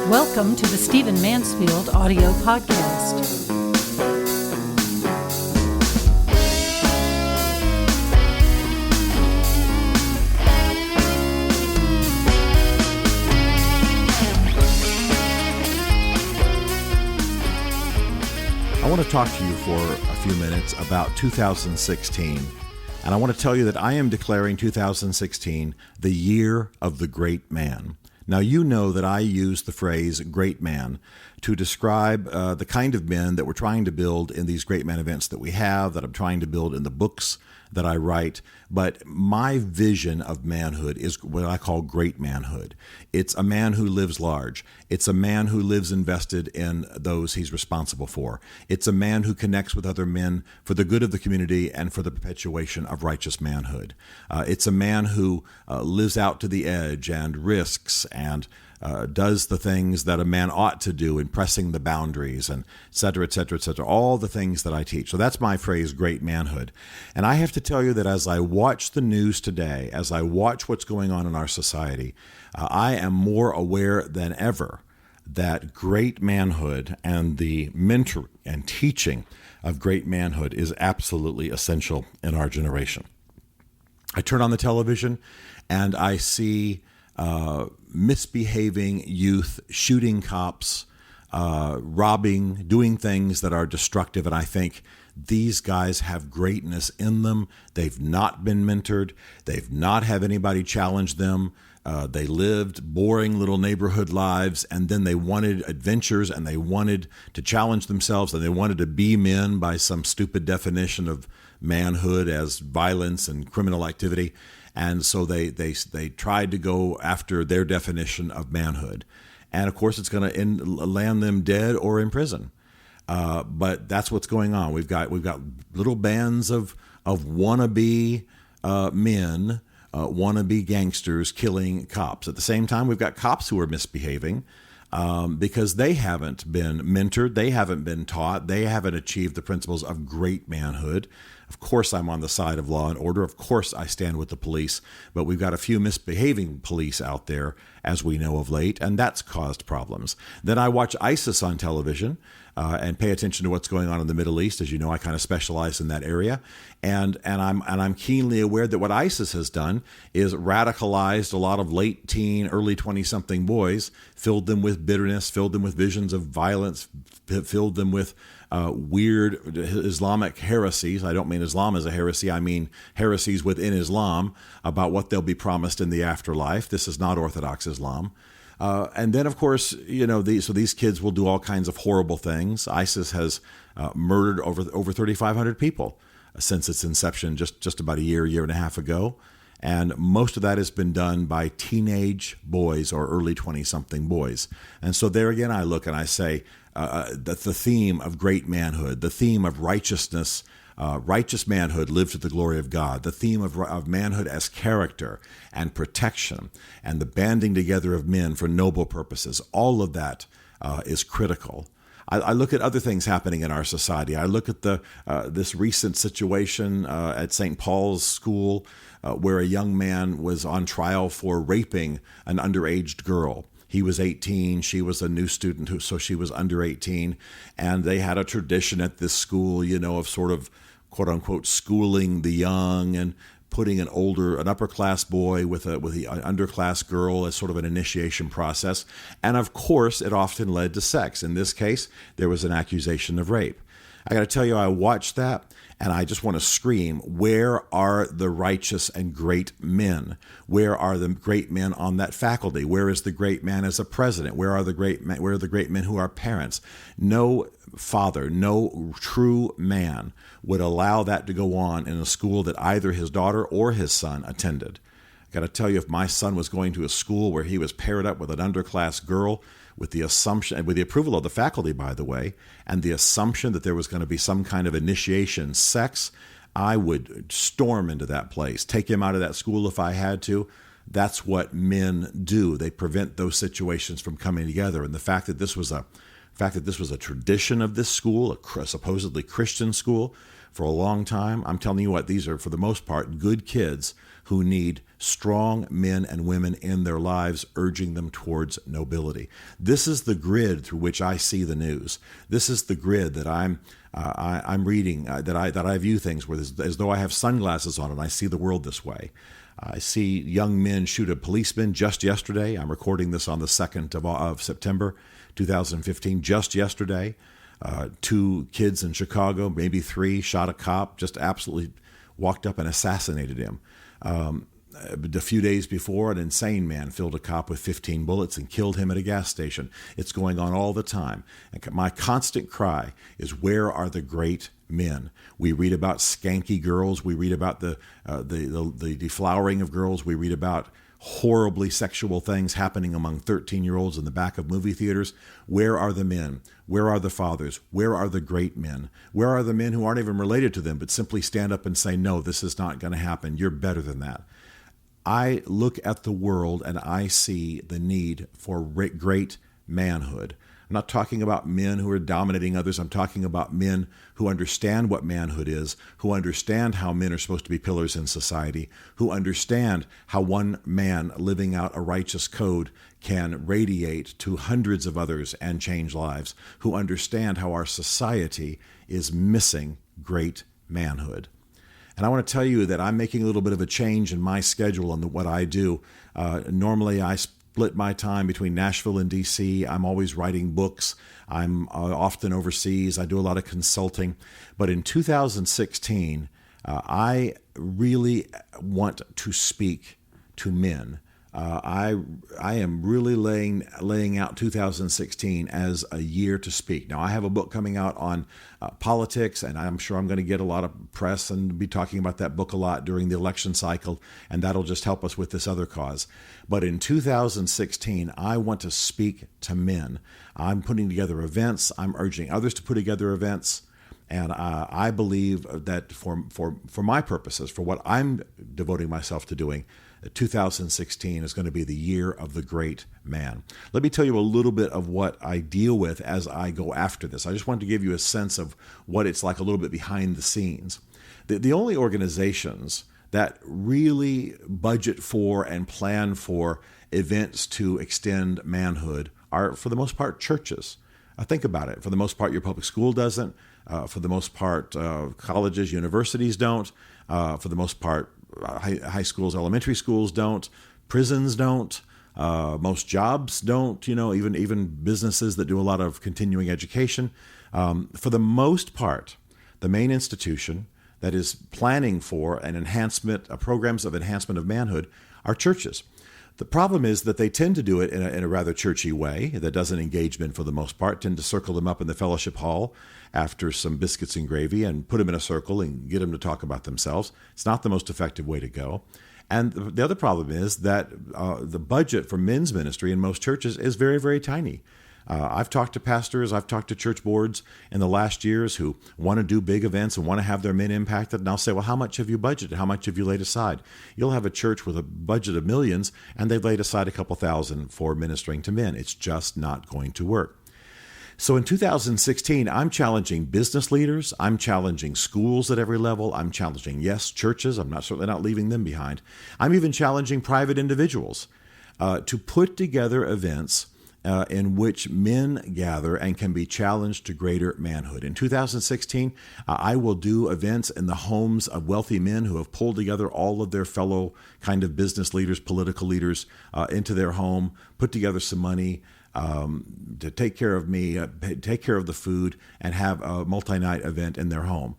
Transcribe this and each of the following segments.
Welcome to the Stephen Mansfield audio podcast. I want to talk to you for a few minutes about 2016, and I want to tell you that I am declaring 2016 the year of the great man. Now, you know that I use the phrase great man to describe the kind of men that we're trying to build in these great man events that we have, that I'm trying to build in the books that I write. But my vision of manhood is what I call great manhood. It's a man who lives large. It's a man who lives invested in those he's responsible for. It's a man who connects with other men for the good of the community and for the perpetuation of righteous manhood. It's a man who lives out to the edge and risks and does the things that a man ought to do in pressing the boundaries, and et cetera, et cetera, et cetera, all the things that I teach. So that's my phrase, great manhood. And I have to tell you that as I watch the news today, as I watch what's going on in our society, I am more aware than ever that great manhood and the mentoring and teaching of great manhood is absolutely essential in our generation. I turn on the television and I see misbehaving youth, shooting cops, robbing, doing things that are destructive. And I think these guys have greatness in them. They've not been mentored. They've not had anybody challenge them. They lived boring little neighborhood lives, and then they wanted adventures, and they wanted to challenge themselves, and they wanted to be men by some stupid definition of manhood as violence and criminal activity. And so they tried to go after their definition of manhood. And of course, it's going to land them dead or in prison. But that's what's going on. We've got little bands of wannabe men, wannabe gangsters killing cops. At the same time, we've got cops who are misbehaving because they haven't been mentored, they haven't been taught, they haven't achieved the principles of great manhood. Of course, I'm on the side of law and order. Of course, I stand with the police. But we've got a few misbehaving police out there, as we know of late, and that's caused problems. Then I watch ISIS on television and pay attention to what's going on in the Middle East. As you know, I kind of specialize in that area, and I'm keenly aware that what ISIS has done is radicalized a lot of late teen, early 20-something boys, filled them with bitterness, filled them with visions of violence, filled them with weird Islamic heresies. I don't mean Islam as a heresy. I mean heresies within Islam about what they'll be promised in the afterlife. This is not Orthodox Islam. And then, of course, these kids will do all kinds of horrible things. ISIS has murdered over 3,500 people since its inception just about a year and a half ago. And most of that has been done by teenage boys or early 20-something boys. And so there again, I look and I say that the theme of great manhood, the theme of righteousness, righteous manhood lived to the glory of God, the theme of manhood as character and protection, and the banding together of men for noble purposes, all of that is critical. I look at other things happening in our society. I look at this recent situation at St. Paul's School where a young man was on trial for raping an underage girl. He was 18, she was a new student, so she was under 18, and they had a tradition at this school, of sort of, quote unquote, schooling the young and putting an upper class boy with the underclass girl as sort of an initiation process. And of course, it often led to sex. In this case, there was an accusation of rape. I got to tell you, I watched that and I just want to scream, where are the righteous and great men? Where are the great men on that faculty? Where is the great man as a president? Where are the great men who are parents? No father, no true man would allow that to go on in a school that either his daughter or his son attended. I got to tell you, if my son was going to a school where he was paired up with an underclass girl, with the assumption, with the approval of the faculty, by the way, and the assumption that there was going to be some kind of initiation sex, I would storm into that place, take him out of that school if I had to. That's what men do. They prevent those situations from coming together. And the fact that this was a tradition of this school, a supposedly Christian school, for a long time. I'm telling you what, these are, for the most part, good kids who need strong men and women in their lives urging them towards nobility. This is the grid through which I see the news. This is the grid that I'm reading, that I view things with, as though I have sunglasses on and I see the world this way. I see young men shoot a policeman just yesterday. I'm recording this on the 2nd of September, 2015. Just yesterday, 2 kids in Chicago, maybe 3, shot a cop, just absolutely walked up and assassinated him. A few days before, an insane man filled a cop with 15 bullets and killed him at a gas station. It's going on all the time. And my constant cry is, where are the great men? We read about skanky girls. We read about the deflowering of girls. We read about horribly sexual things happening among 13-year-olds in the back of movie theaters. Where are the men? Where are the fathers? Where are the great men? Where are the men who aren't even related to them, but simply stand up and say, no, this is not going to happen. You're better than that. I look at the world and I see the need for great manhood. I'm not talking about men who are dominating others. I'm talking about men who understand what manhood is, who understand how men are supposed to be pillars in society, who understand how one man living out a righteous code can radiate to hundreds of others and change lives, who understand how our society is missing great manhood. And I want to tell you that I'm making a little bit of a change in my schedule and what I do. Normally, I split my time between Nashville and D.C. I'm always writing books. I'm often overseas. I do a lot of consulting. But in 2016, I really want to speak to men. I am really laying out 2016 as a year to speak. Now, I have a book coming out on politics, and I'm sure I'm going to get a lot of press and be talking about that book a lot during the election cycle, and that'll just help us with this other cause. But in 2016, I want to speak to men. I'm putting together events. I'm urging others to put together events. And I believe that for my purposes, for what I'm devoting myself to doing, 2016 is going to be the year of the great man. Let me tell you a little bit of what I deal with as I go after this. I just wanted to give you a sense of what it's like a little bit behind the scenes. The only organizations that really budget for and plan for events to extend manhood are, for the most part, churches. Think about it. For the most part, your public school doesn't. For the most part, colleges, universities don't. For the most part, high schools, elementary schools don't. Prisons don't. Most jobs don't. Even businesses that do a lot of continuing education. For the most part, the main institution that is planning for an enhancement, programs of enhancement of manhood, are churches. The problem is that they tend to do it in a rather churchy way that doesn't engage men for the most part, tend to circle them up in the fellowship hall after some biscuits and gravy and put them in a circle and get them to talk about themselves. It's not the most effective way to go. And the other problem is that the budget for men's ministry in most churches is very, very tiny. I've talked to pastors, I've talked to church boards in the last years who want to do big events and want to have their men impacted. And I'll say, well, how much have you budgeted? How much have you laid aside? You'll have a church with a budget of millions, and they've laid aside a couple thousand for ministering to men. It's just not going to work. So in 2016, I'm challenging business leaders. I'm challenging schools at every level. I'm challenging, yes, churches. I'm certainly not leaving them behind. I'm even challenging private individuals to put together events in which men gather and can be challenged to greater manhood. In 2016, I will do events in the homes of wealthy men who have pulled together all of their fellow kind of business leaders, political leaders into their home, put together some money to take care of me, take care of the food, and have a multi-night event in their home.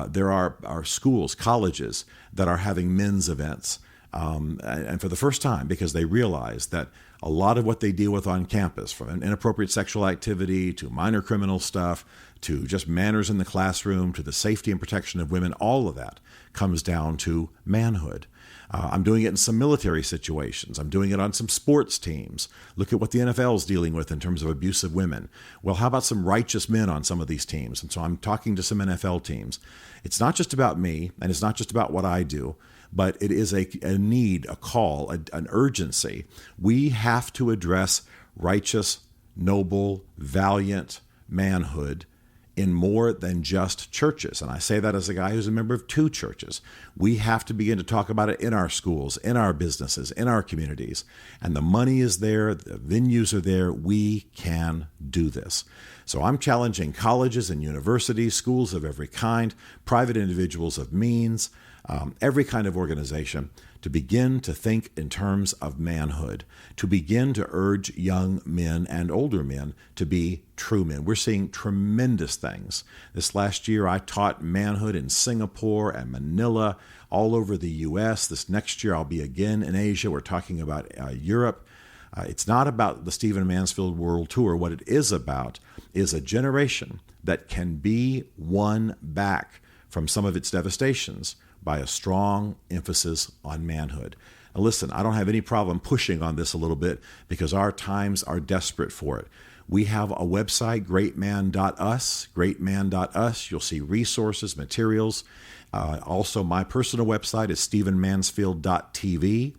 There are schools, colleges that are having men's events. And for the first time, because they realize that a lot of what they deal with on campus, from inappropriate sexual activity to minor criminal stuff to just manners in the classroom to the safety and protection of women, all of that comes down to manhood. I'm doing it in some military situations. I'm doing it on some sports teams. Look at what the NFL is dealing with in terms of abuse of women. Well, how about some righteous men on some of these teams? And so I'm talking to some NFL teams. It's not just about me, and it's not just about what I do, but it is a need, a call, an urgency. We have to address righteous, noble, valiant manhood in more than just churches. And I say that as a guy who's a member of 2 churches. We have to begin to talk about it in our schools, in our businesses, in our communities. And the money is there, the venues are there. We can do this. So I'm challenging colleges and universities, schools of every kind, private individuals of means, every kind of organization, to begin to think in terms of manhood, to begin to urge young men and older men to be true men. We're seeing tremendous things. This last year, I taught manhood in Singapore and Manila, all over the U.S. This next year, I'll be again in Asia. We're talking about Europe. It's not about the Stephen Mansfield World Tour. What it is about is a generation that can be won back from some of its devastations by a strong emphasis on manhood. Now listen, I don't have any problem pushing on this a little bit because our times are desperate for it. We have a website, GreatMan.us, GreatMan.us. You'll see resources, materials. Also, my personal website is StephenMansfield.tv.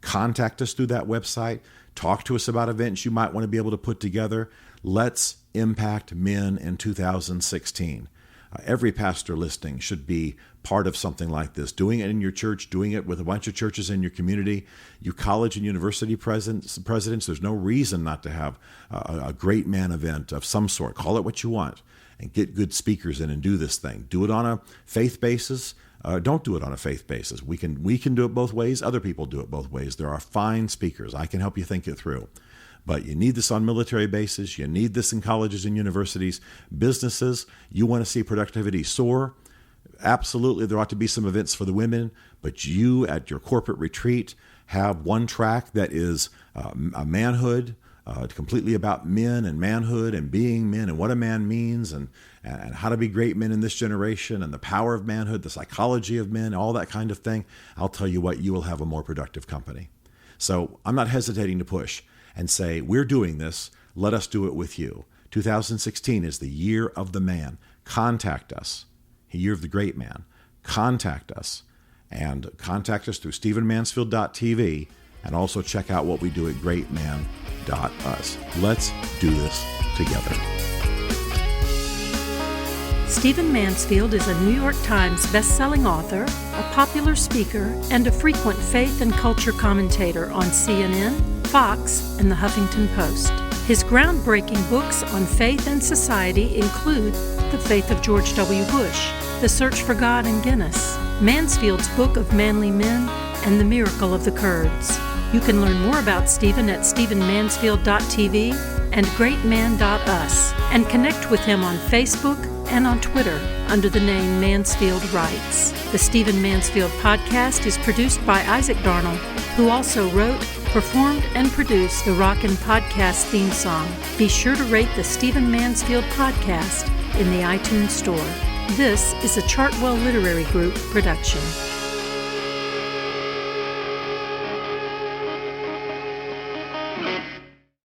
Contact us through that website. Talk to us about events you might want to be able to put together. Let's impact men in 2016. Every pastor listening should be part of something like this, doing it in your church, doing it with a bunch of churches in your community. You college and university presidents, there's no reason not to have a great man event of some sort. Call it what you want and get good speakers in and do this thing. Do it on a faith basis. Don't do it on a faith basis. We can do it both ways. Other people do it both ways. There are fine speakers. I can help you think it through. But you need this on military bases. You need this in colleges and universities. Businesses, you want to see productivity soar. Absolutely, there ought to be some events for the women. But you, at your corporate retreat, have one track that is a manhood, completely about men and manhood and being men and what a man means and how to be great men in this generation and the power of manhood, the psychology of men, all that kind of thing. I'll tell you what, you will have a more productive company. So I'm not hesitating to push and say, we're doing this, let us do it with you. 2016 is the year of the man. Contact us. The year of the great man. Contact us. And contact us through StephenMansfield.tv and also check out what we do at GreatMan.us. Let's do this together. Stephen Mansfield is a New York Times best-selling author, a popular speaker, and a frequent faith and culture commentator on CNN, Fox, and the Huffington Post. His groundbreaking books on faith and society include The Faith of George W. Bush, The Search for God in Guinness, Mansfield's Book of Manly Men, and The Miracle of the Kurds. You can learn more about Stephen at StephenMansfield.tv and GreatMan.us, and connect with him on Facebook and on Twitter under the name Mansfield Writes. The Stephen Mansfield podcast is produced by Isaac Darnell, who also wrote, performed, and produced the Rockin' Podcast theme song. Be sure to rate the Stephen Mansfield podcast in the iTunes Store. This is a Chartwell Literary Group production.